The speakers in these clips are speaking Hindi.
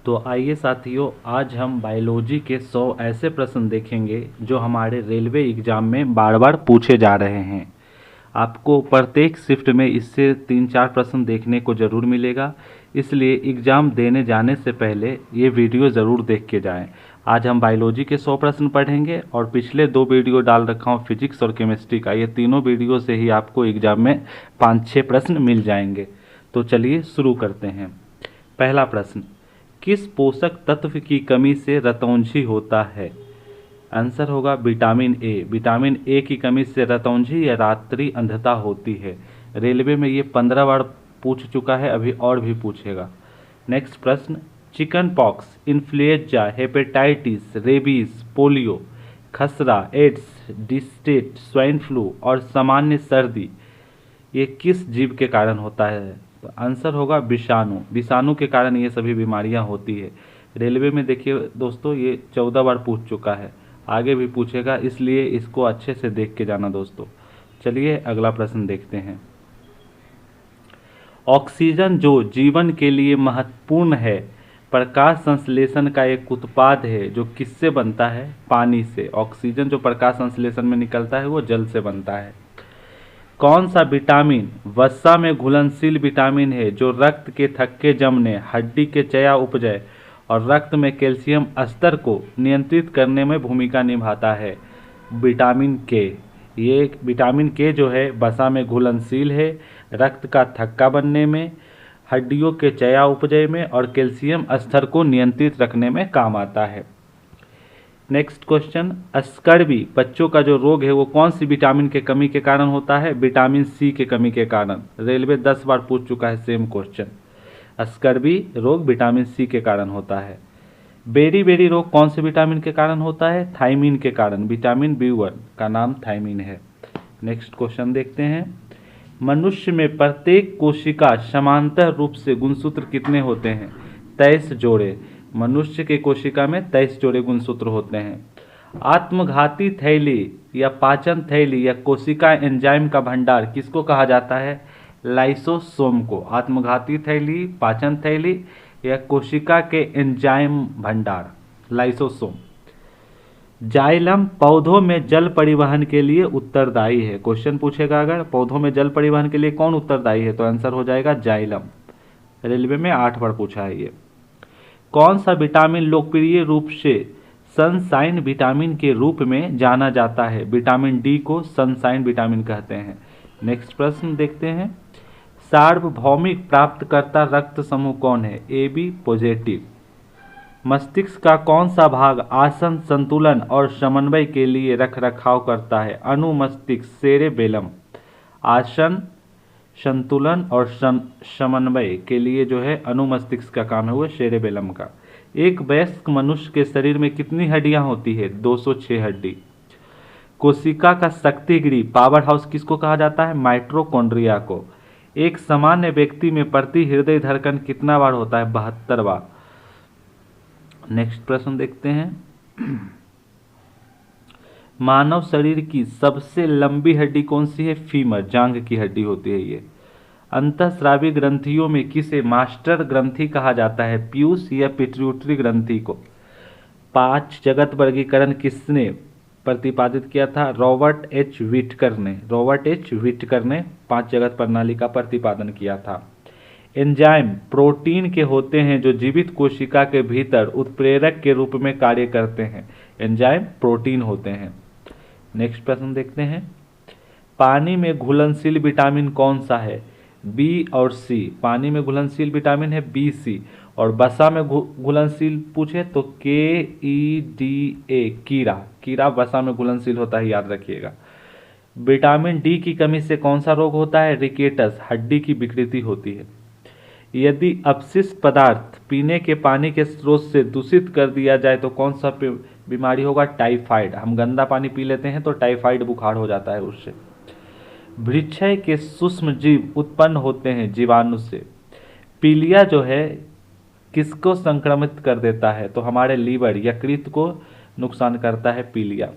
तो आइए साथियों, आज हम बायोलॉजी के 100 ऐसे प्रश्न देखेंगे जो हमारे रेलवे एग्ज़ाम में बार बार पूछे जा रहे हैं। आपको प्रत्येक शिफ्ट में इससे 3-4 प्रश्न देखने को ज़रूर मिलेगा, इसलिए एग्ज़ाम देने जाने से पहले ये वीडियो ज़रूर देख के जाएं। आज हम बायोलॉजी के 100 प्रश्न पढ़ेंगे और पिछले 2 वीडियो डाल रखा हूँ फिजिक्स और केमिस्ट्री का। ये तीनों वीडियो से ही आपको एग्ज़ाम में 5-6 प्रश्न मिल जाएंगे। तो चलिए शुरू करते हैं। पहला प्रश्न, किस पोषक तत्व की कमी से रतौंधी होता है? आंसर होगा विटामिन ए। विटामिन ए की कमी से रतौंधी या रात्रि अंधता होती है। रेलवे में ये 15 बार पूछ चुका है, अभी और भी पूछेगा। नेक्स्ट प्रश्न, chicken pox, influenza, hepatitis, rabies, polio, खसरा, एड्स, डिस्टेट, स्वाइन फ्लू और सामान्य सर्दी ये किस जीव के कारण होता है? तो आंसर होगा विषाणु। विषाणु के कारण ये सभी बीमारियां होती है। रेलवे में देखिए दोस्तों, ये 14 बार पूछ चुका है, आगे भी पूछेगा, इसलिए इसको अच्छे से देख के जाना दोस्तों। चलिए अगला प्रश्न देखते हैं। ऑक्सीजन जो जीवन के लिए महत्वपूर्ण है, प्रकाश संश्लेषण का एक उत्पाद है जो किससे बनता है? पानी से। ऑक्सीजन जो प्रकाश संश्लेषण में निकलता है वो जल से बनता है। कौन सा विटामिन वसा में घुलनशील विटामिन है जो रक्त के थक्के जमने, हड्डी के चयापचय और रक्त में कैल्शियम स्तर को नियंत्रित करने में भूमिका निभाता है? विटामिन के। ये विटामिन के जो है वसा में घुलनशील है, रक्त का थक्का बनने में, हड्डियों के चयापचय में और कैल्शियम स्तर को नियंत्रित रखने में काम आता है। नेक्स्ट क्वेश्चन, स्कर्वी बच्चों का जो रोग है वो कौन सी विटामिन के कमी के कारण होता है? विटामिन सी के कमी के कारण। रेलवे 10 बार पूछ चुका है सेम क्वेश्चन। स्कर्वी रोग विटामिन सी के कारण होता है। बेरी बेरी रोग कौन से विटामिन के कारण होता है? थायमीन के कारण। विटामिन B1 का नाम थायमीन है। नेक्स्ट क्वेश्चन देखते हैं। मनुष्य में प्रत्येक कोशिका समांतर रूप से गुणसूत्र कितने होते हैं? 23 जोड़े। मनुष्य के कोशिका में 23 जोड़े गुणसूत्र होते हैं। आत्मघाती थैली या पाचन थैली या कोशिका एंजाइम का भंडार किसको कहा जाता है? लाइसोसोम को। आत्मघाती थैली, पाचन थैली या कोशिका के एंजाइम भंडार, लाइसोसोम। जाइलम पौधों में जल परिवहन के लिए उत्तरदायी है। क्वेश्चन पूछेगा अगर पौधों में जल परिवहन के लिए कौन उत्तरदायी है, तो आंसर हो जाएगा जाइलम। रेलवे में 8 बार पूछा है ये। कौन सा विटामिन लोकप्रिय रूप से सनशाइन विटामिन के रूप में जाना जाता है? विटामिन डी को सनशाइन विटामिन कहते हैं। नेक्स्ट प्रश्न देखते हैं। सार्वभौमिक प्राप्तकर्ता रक्त समूह कौन है? AB positive. मस्तिष्क का कौन सा भाग आसन, संतुलन और समन्वय के लिए रख रखाव करता है? अनुमस्तिष्क, सेरेबेलम। आसन, संतुलन और समन्वय के लिए जो है अनुमस्तिष्क का काम है वो सेरेबेलम का। एक वयस्क मनुष्य के शरीर में कितनी हड्डियां होती है? 206 हड्डी। कोशिका का शक्ति गृह, पावर हाउस किसको कहा जाता है? माइटोकॉन्ड्रिया को। एक सामान्य व्यक्ति में प्रति हृदय धड़कन कितना बार होता है? 72 बार। नेक्स्ट प्रश्न देखते हैं। मानव शरीर की सबसे लंबी हड्डी कौन सी है? फीमर, जांघ की हड्डी होती है ये। अंतःस्रावी ग्रंथियों में किसे मास्टर ग्रंथि कहा जाता है? पीयूष या पिट्यूटरी ग्रंथि को। 5 जगत वर्गीकरण किसने प्रतिपादित किया था? रॉबर्ट एच विटकर ने 5 जगत प्रणाली का प्रतिपादन किया था। एंजाइम प्रोटीन के होते हैं जो जीवित कोशिका के भीतर उत्प्रेरक के रूप में कार्य करते हैं। एंजाइम प्रोटीन होते हैं। नेक्स्ट प्रश्न देखते हैं। पानी में घुलनशील विटामिन कौन सा है? बी और सी। पानी में घुलनशील विटामिन है BC। और वसा में घुलनशील पूछे तो KEDA, कीड़ा वसा में घुलनशील होता है, याद रखिएगा। विटामिन डी की कमी से कौन सा रोग होता है? रिकेटस, हड्डी की विकृति होती है। यदि अपशिष्ट पदार्थ पीने के पानी के स्रोत से दूषित कर दिया जाए तो कौन सा बीमारी होगा? टाइफाइड। हम गंदा पानी पी लेते हैं तो टाइफाइड बुखार हो जाता है उससे। वृक्षय के सूक्ष्म जीव उत्पन्न होते हैं जीवाणु से। पीलिया जो है किसको संक्रमित कर देता है? तो हमारे लीवर, यकृत को नुकसान करता है पीलिया।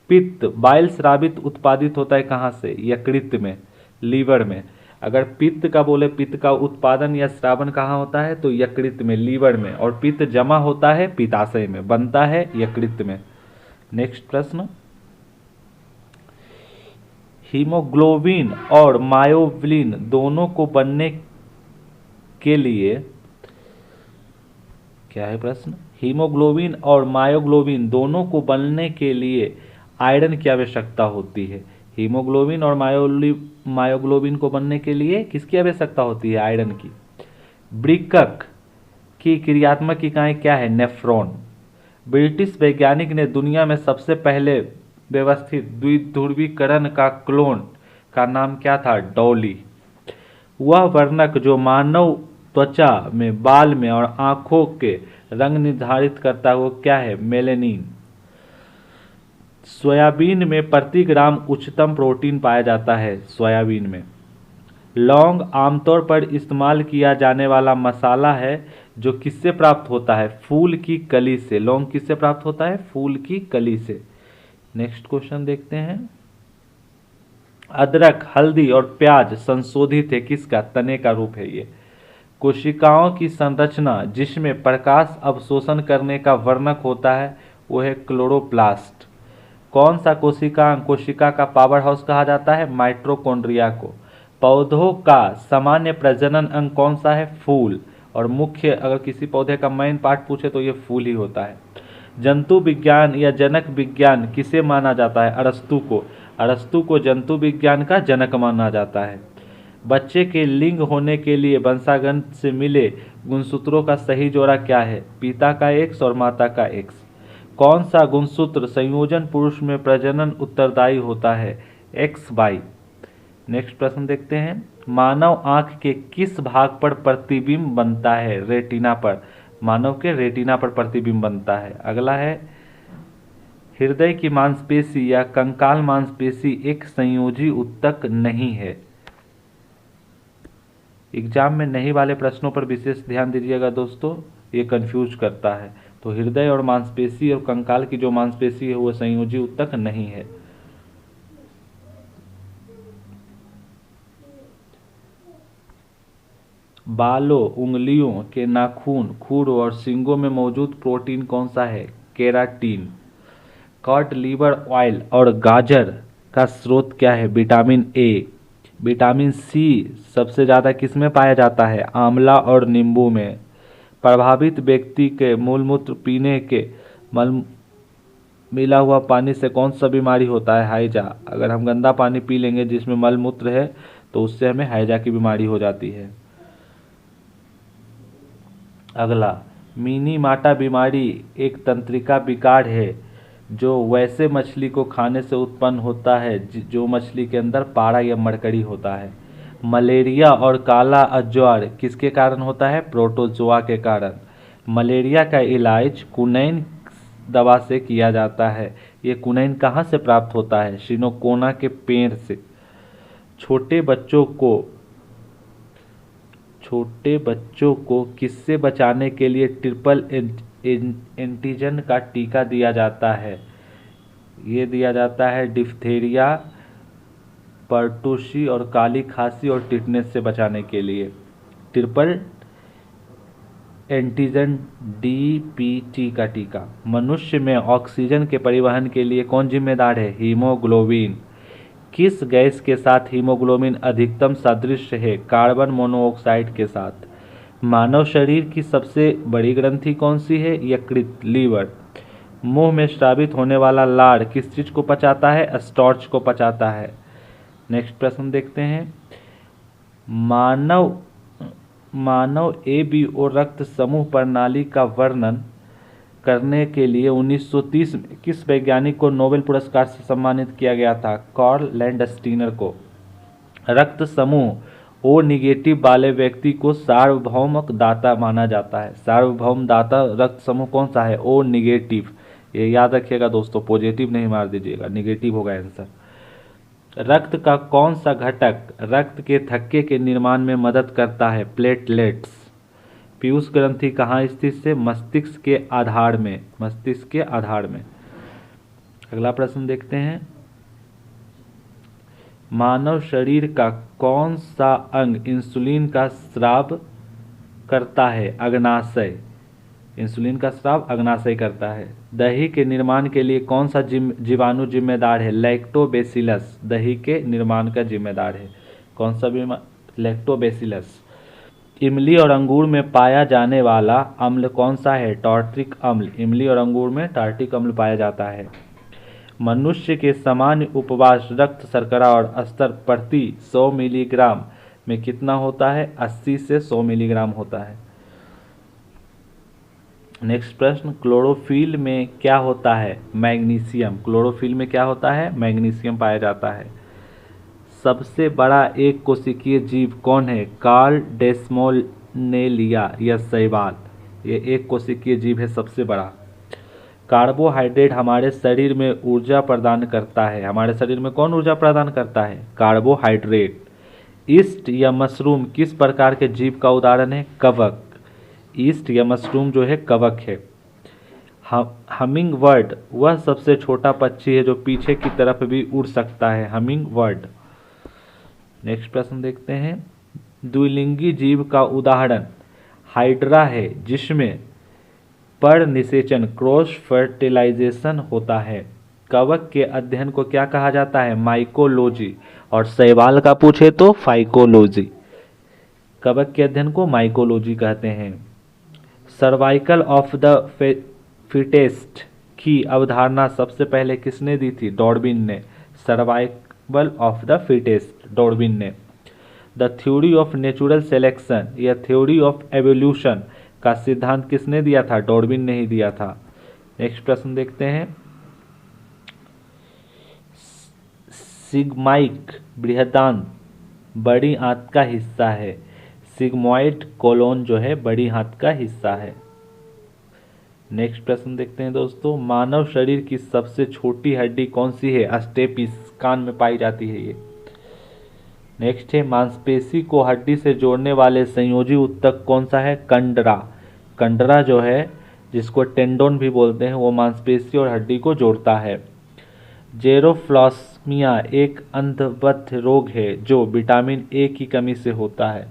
पित्त बाइल स्रावित उत्पादित होता है कहाँ से? यकृत में, लीवर में। अगर पित्त का बोले, पित्त का उत्पादन या स्रावन कहाँ होता है, तो यकृत में, लीवर में, और पित्त जमा होता है पित्ताशय में, बनता है यकृत में। नेक्स्ट प्रश्न, हीमोग्लोबिन और मायोग्लोबिन दोनों को बनने के लिए, क्या है प्रश्न, हीमोग्लोबिन और मायोग्लोबिन दोनों को बनने के लिए आयरन की आवश्यकता होती है। हीमोग्लोबिन और मायोग्लोबिन को बनने के लिए किसकी आवश्यकता होती है, आयरन की। वृक्क की क्रियात्मक इकाई क्या है, नेफ्रॉन। ब्रिटिश वैज्ञानिक ने दुनिया में सबसे पहले व्यवस्थित द्विध्रुवीकरण का क्लोन का नाम क्या था, डॉली। वह वर्णक जो मानव त्वचा में, बाल में और आंखों के रंग निर्धारित करता है वो क्या है, मेलेनिन। सोयाबीन में प्रति ग्राम उच्चतम प्रोटीन पाया जाता है, सोयाबीन में। लौंग आमतौर पर इस्तेमाल किया जाने वाला मसाला है जो किससे प्राप्त होता है, फूल की कली से। लौंग किससे प्राप्त होता है, फूल की कली से। नेक्स्ट क्वेश्चन देखते हैं, अदरक, हल्दी और प्याज संशोधित है किसका, तने का रूप है ये। कोशिकाओं की संरचना जिसमें प्रकाश अवशोषण करने का वर्णक होता है वो है क्लोरोप्लास्ट। कौन सा कोशिका का पावर हाउस कहा जाता है, माइटोकॉन्ड्रिया को। पौधों का सामान्य प्रजनन अंग कौन सा है, फूल। और मुख्य, अगर किसी पौधे का मेन पार्ट पूछे तो ये फूल ही होता है। जंतु विज्ञान या जनक विज्ञान किसे माना जाता है, अरस्तु को। अरस्तु को जंतु विज्ञान का जनक माना जाता है। बच्चे के लिंग होने के लिए वंशागत से मिले गुणसूत्रों का सही जोड़ा क्या है, पिता का एक्स और माता का एक्स। कौन सा गुणसूत्र संयोजन पुरुष में प्रजनन उत्तरदायी होता है, एक्स वाई। नेक्स्ट प्रश्न देखते हैं, मानव आंख के किस भाग पर प्रतिबिंब बनता है, रेटिना पर। मानव के रेटिना पर प्रतिबिंब बनता है। अगला है, हृदय की मांसपेशी या कंकाल मांसपेशी एक संयोजी ऊतक नहीं है। एग्जाम में नहीं वाले प्रश्नों पर विशेष ध्यान दीजिएगा दोस्तों, ये कंफ्यूज करता है। तो हृदय और मांसपेशी और कंकाल की जो मांसपेशी है वो संयोजी ऊतक नहीं है। बालों, उंगलियों के नाखून, खुर और सींगों में मौजूद प्रोटीन कौन सा है, केराटिन। कॉड लिवर ऑयल और गाजर का स्रोत क्या है, विटामिन ए। विटामिन सी सबसे ज़्यादा किस में पाया जाता है, आंवला और नींबू में। प्रभावित व्यक्ति के मूलमूत्र पीने के मल मिला हुआ पानी से कौन सा बीमारी होता है, हैजा। अगर हम गंदा पानी पी लेंगे जिसमें मलमूत्र है तो उससे हमें हैजा की बीमारी हो जाती है। अगला, मिनी माटा बीमारी एक तंत्रिका विकार है जो वैसे मछली को खाने से उत्पन्न होता है जो मछली के अंदर पारा या मरकरी होता है। मलेरिया और काला अज्वार किसके कारण होता है, प्रोटोजोआ के कारण। मलेरिया का इलाज कुनैन दवा से किया जाता है। ये कुनैन कहाँ से प्राप्त होता है, सिनोकोना के पेड़ से। छोटे बच्चों को किससे बचाने के लिए ट्रिपल एंटीजन का टीका दिया जाता है, ये दिया जाता है डिप्थीरिया, परटूसी और काली खांसी और टिटनेस से बचाने के लिए। ट्रिपल एंटीजन डीपीटी का टीका। मनुष्य में ऑक्सीजन के परिवहन के लिए कौन जिम्मेदार है, हीमोग्लोबिन। किस गैस के साथ हीमोग्लोबिन अधिकतम सादृश्य है, कार्बन मोनोऑक्साइड के साथ। मानव शरीर की सबसे बड़ी ग्रंथि कौन सी है, यकृत, लीवर। मुंह में स्रावित होने वाला लार किस चीज को पचाता है, स्टार्च को पचाता है। नेक्स्ट प्रश्न देखते हैं, मानव एबीओ रक्त समूह प्रणाली का वर्णन करने के लिए 1930 में किस वैज्ञानिक को नोबेल पुरस्कार से सम्मानित किया गया था, कार्ल लैंडस्टीनर को। रक्त समूह ओ निगेटिव वाले व्यक्ति को सार्वभौमिक दाता माना जाता है। सार्वभौम दाता रक्त समूह कौन सा है, ओ निगेटिव। ये याद रखिएगा दोस्तों, पॉजिटिव नहीं मार दीजिएगा, निगेटिव होगा आंसर। रक्त का कौन सा घटक रक्त के थक्के के निर्माण में मदद करता है, प्लेटलेट्स। पीयूष ग्रंथि कहाँ स्थित है, मस्तिष्क के आधार में, मस्तिष्क के आधार में। अगला प्रश्न देखते हैं, मानव शरीर का कौन सा अंग इंसुलिन का स्राव करता है? अग्नाशय। इंसुलिन का स्राव अग्नाशय करता है। दही के निर्माण के लिए कौन सा जीवाणु जिम्मेदार है? लैक्टोबैसिलस दही के निर्माण का जिम्मेदार है। कौन सा लैक्टोबैसिलस। इमली और अंगूर में पाया जाने वाला अम्ल कौन सा है? टार्ट्रिक अम्ल। इमली और अंगूर में टार्ट्रिक अम्ल पाया जाता है। मनुष्य के सामान्य उपवास रक्त शर्करा और स्तर प्रति 100 मिलीग्राम में कितना होता है? 80 से 100 मिलीग्राम होता है। नेक्स्ट प्रश्न, क्लोरोफिल में क्या होता है? मैग्नीशियम। क्लोरोफिल में क्या होता है? मैग्नीशियम पाया जाता है। सबसे बड़ा एक कोशिकीय जीव कौन है? कार्ल डेस्मोनेलिया या शैवाल। ये एक कोशिकीय जीव है सबसे बड़ा। कार्बोहाइड्रेट हमारे शरीर में ऊर्जा प्रदान करता है। हमारे शरीर में कौन ऊर्जा प्रदान करता है? कार्बोहाइड्रेट। ईस्ट या मशरूम किस प्रकार के जीव का उदाहरण है? कवक। ईस्ट या मशरूम जो है कवक है। हमिंग बर्ड वह सबसे छोटा पक्षी है जो पीछे की तरफ भी उड़ सकता है। Humming bird. नेक्स्ट प्रश्न देखते हैं। द्विलिंगी जीव का उदाहरण हाइड्रा है जिसमें पर निषेचन क्रॉस फर्टिलाइजेशन होता है। कवक के अध्ययन को क्या कहा जाता है? माइकोलॉजी। और शैवाल का पूछे तो फाइकोलॉजी। कवक के अध्ययन को माइकोलॉजी कहते हैं। सर्वाइकल ऑफ द फिटेस्ट की अवधारणा सबसे पहले किसने दी थी? डार्विन ने। Survival of the fittest, Darwin ने। The theory of natural selection या थ्योरी ऑफ एवोल्यूशन का सिद्धांत किसने दिया था? डार्विन ने ही दिया था। नेक्स्ट प्रश्न देखते हैं। सिग्माइक बृहदान्त बड़ी आंत का हिस्सा है। सिग्मॉइड कोलोन जो है बड़ी आंत का हिस्सा है। नेक्स्ट प्रश्न देखते हैं दोस्तों। मानव शरीर की सबसे छोटी हड्डी कौन सी है? स्टेपिस, कान में पाई जाती है ये। नेक्स्ट है मांसपेशी को हड्डी से जोड़ने वाले संयोजी ऊतक कौन सा है? कंडरा। कंडरा जो है जिसको टेंडोन भी बोलते हैं वो मांसपेशी और हड्डी को जोड़ता है। जेरोफ्लॉस्मिया एक अंधबद्ध रोग है जो विटामिन ए की कमी से होता है।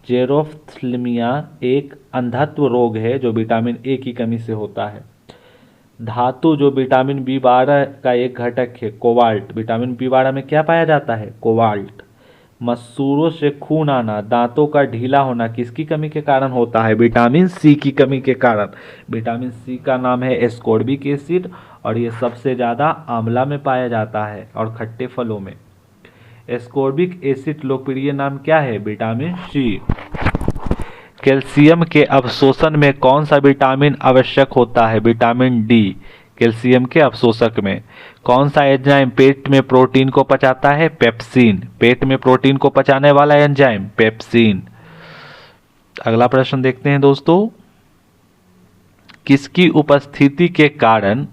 जेरोफ्थल्मिया एक अंधत्व रोग है जो विटामिन ए की कमी से होता है। धातु जो विटामिन B12 का एक घटक है कोबाल्ट। विटामिन B12 में क्या पाया जाता है? कोबाल्ट। मसूड़ों से खून आना, दांतों का ढीला होना किसकी कमी के कारण होता है? विटामिन सी की कमी के कारण। विटामिन सी का नाम है एस्कॉर्बिक एसिड और ये सबसे ज़्यादा आंवला में पाया जाता है और खट्टे फलों में। एस्कॉर्बिक एसिड लोकप्रिय नाम क्या है? Vitamin C. कैल्शियम के अवशोषण में कौन सा विटामिन आवश्यक होता है? Vitamin D. कैल्शियम के अवशोषक में कौन सा एंजाइम पेट में प्रोटीन को पचाता है? पेप्सिन। पेट में प्रोटीन को पचाने वाला एंजाइम पेप्सिन। अगला प्रश्न देखते हैं दोस्तों। किसकी उपस्थिति के कारण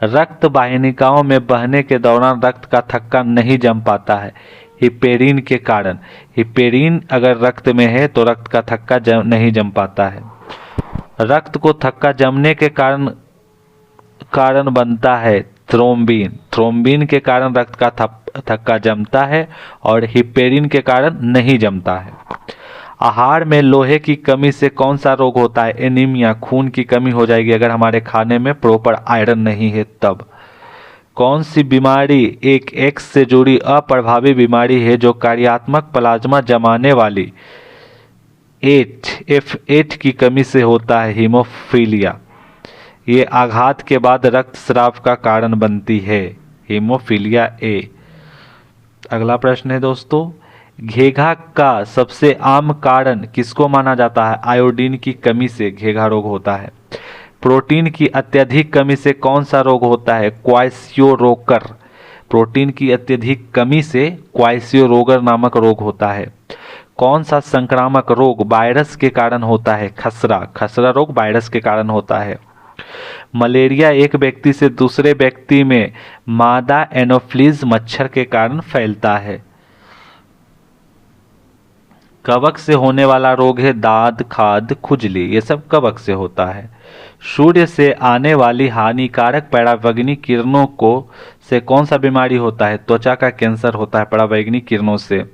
रक्त वाहिनिकाओं में बहने के दौरान रक्त का थक्का नहीं जम पाता है? हिपेरिन के कारण। हिपेरिन अगर रक्त में है तो रक्त का थक्का नहीं जम पाता है। रक्त को थक्का जमने के कारण बनता है थ्रोम्बिन। थ्रोम्बिन के कारण रक्त का थक्का जमता है और हिपेरिन के कारण नहीं जमता है। आहार में लोहे की कमी से कौन सा रोग होता है? एनीमिया, खून की कमी हो जाएगी अगर हमारे खाने में प्रॉपर आयरन नहीं है तब। कौन सी बीमारी एक एक्स से जुड़ी अप्रभावी बीमारी है जो कार्यात्मक प्लाज्मा जमाने वाली F8 की कमी से होता है? हीमोफीलिया। ये आघात के बाद रक्तस्राव का कारण बनती है। Haemophilia A. अगला प्रश्न है दोस्तों। घेघा का सबसे आम कारण किसको माना जाता है? आयोडीन की कमी से घेघा रोग होता है। प्रोटीन की अत्यधिक कमी से कौन सा रोग होता है? क्वाइसियोरोकर। प्रोटीन की अत्यधिक कमी से क्वाइसियोरोकर नामक रोग होता है। कौन सा संक्रामक रोग वायरस के कारण होता है? खसरा। खसरा रोग वायरस के कारण होता है। मलेरिया एक व्यक्ति से दूसरे व्यक्ति में मादा एनोफ्लीज मच्छर के कारण फैलता है। कवक से होने वाला रोग है दाद, खाद, खुजली, ये सब कवक से होता है। सूर्य से आने वाली हानिकारक पराबैंगनी किरणों को से कौन सा बीमारी होता है? त्वचा का कैंसर होता है पराबैंगनी किरणों से।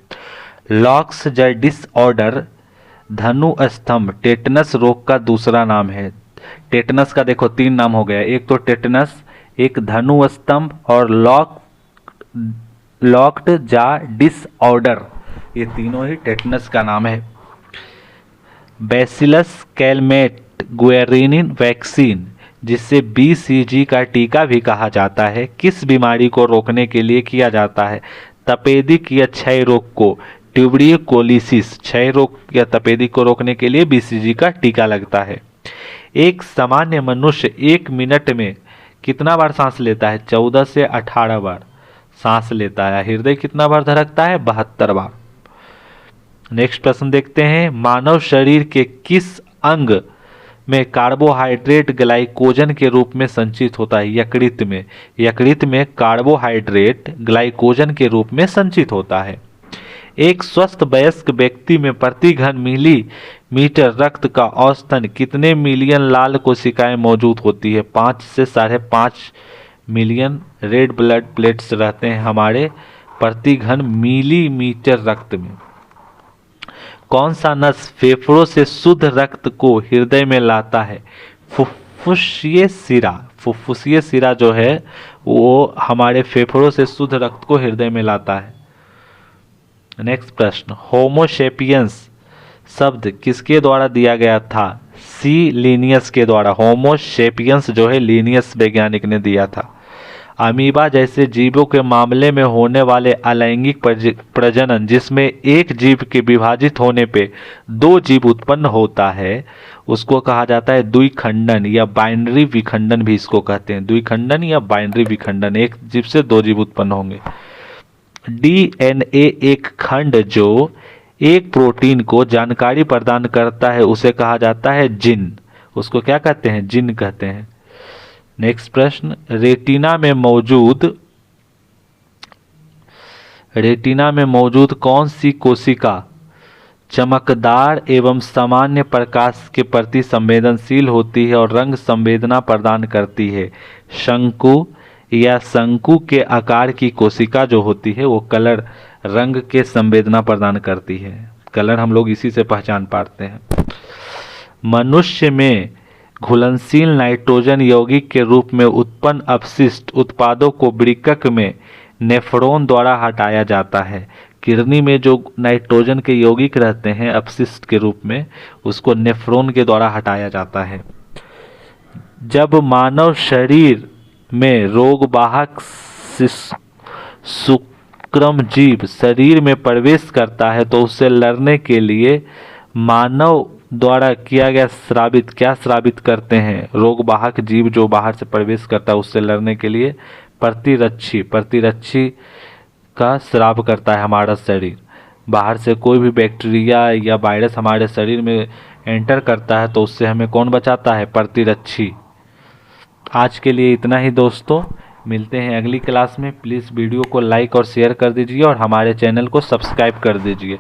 लॉक्स डिसऑर्डर धनु स्तंभ टेटनस रोग का दूसरा नाम है। टेटनस का देखो 3 नाम हो गया, एक तो टेटनस, एक धनु स्तंभ और लॉक्ड जा डिसऑर्डर, ये तीनों ही टेटनस का नाम है। बैसिलस कैलमेट गुएरिन वैक्सीन, जिसे BCG का टीका भी कहा जाता है, किस बीमारी को रोकने के लिए किया जाता है? तपेदिक या क्षय रोग को। ट्यूबरियोकोलिसिस, क्षय रोग या तपेदिक को रोकने के लिए BCG का टीका लगता है। एक सामान्य मनुष्य 1 मिनट में कितना बार सांस लेता है? 14 से 18 बार सांस लेता है। हृदय कितना बार धड़कता है? 72 बार। नेक्स्ट प्रश्न देखते हैं, मानव शरीर के किस अंग में कार्बोहाइड्रेट ग्लाइकोजन के रूप में संचित होता है? यकृत में। यकृत में कार्बोहाइड्रेट ग्लाइकोजन के रूप में संचित होता है। एक स्वस्थ वयस्क व्यक्ति में प्रति घन मिलीमीटर रक्त का औसतन कितने मिलियन लाल कोशिकाएं मौजूद होती है? 5 से 5.5 मिलियन रेड ब्लड प्लेट्स रहते हैं हमारे प्रति घन मिलीमीटर रक्त में। कौन सा नस फेफड़ों से शुद्ध रक्त को हृदय में लाता है? फुफ्फुसीय शिरा। फुफ्फुसीय शिरा जो है वो हमारे फेफड़ों से शुद्ध रक्त को हृदय में लाता है। नेक्स्ट प्रश्न, होमोसेपियंस शब्द किसके द्वारा दिया गया था? सी लिनियस के द्वारा। होमोसेपियंस जो है लिनियस वैज्ञानिक ने दिया था। अमीबा जैसे जीवों के मामले में होने वाले अलैंगिक प्रजनन, जिसमें एक जीव के विभाजित होने पे 2 जीव उत्पन्न होता है, उसको कहा जाता है द्विखंडन या बाइनरी विखंडन भी इसको कहते हैं। द्विखंडन या बाइनरी विखंडन, एक जीव से 2 जीव उत्पन्न होंगे। DNA एक खंड जो एक प्रोटीन को जानकारी प्रदान करता है उसे कहा जाता है जीन। उसको क्या कहते हैं? जीन कहते हैं। नेक्स्ट प्रश्न, रेटिना में मौजूद कौन सी कोशिका चमकदार एवं सामान्य प्रकाश के प्रति संवेदनशील होती है और रंग संवेदना प्रदान करती है? शंकु या शंकु के आकार की कोशिका जो होती है वो कलर, रंग के संवेदना प्रदान करती है। कलर हम लोग इसी से पहचान पाते हैं। मनुष्य में घुलनशील नाइट्रोजन यौगिक के रूप में उत्पन्न अपशिष्ट उत्पादों को वृक्क में नेफ्रॉन द्वारा हटाया जाता है। किडनी में जो नाइट्रोजन के यौगिक रहते हैं अपशिष्ट के रूप में, उसको नेफ्रॉन के द्वारा हटाया जाता है। जब मानव शरीर में रोगवाहक शुक्रम जीव शरीर में प्रवेश करता है तो उससे लड़ने के लिए मानव द्वारा किया गया स्रावित, क्या स्रावित करते हैं? रोगवाहक जीव जो बाहर से प्रवेश करता है उससे लड़ने के लिए प्रतिरक्षी का स्राव करता है हमारा शरीर। बाहर से कोई भी बैक्टीरिया या वायरस हमारे शरीर में एंटर करता है तो उससे हमें कौन बचाता है? प्रतिरक्षी। आज के लिए इतना ही दोस्तों, मिलते हैं अगली क्लास में। प्लीज़ वीडियो को लाइक और शेयर कर दीजिए और हमारे चैनल को सब्सक्राइब कर दीजिए।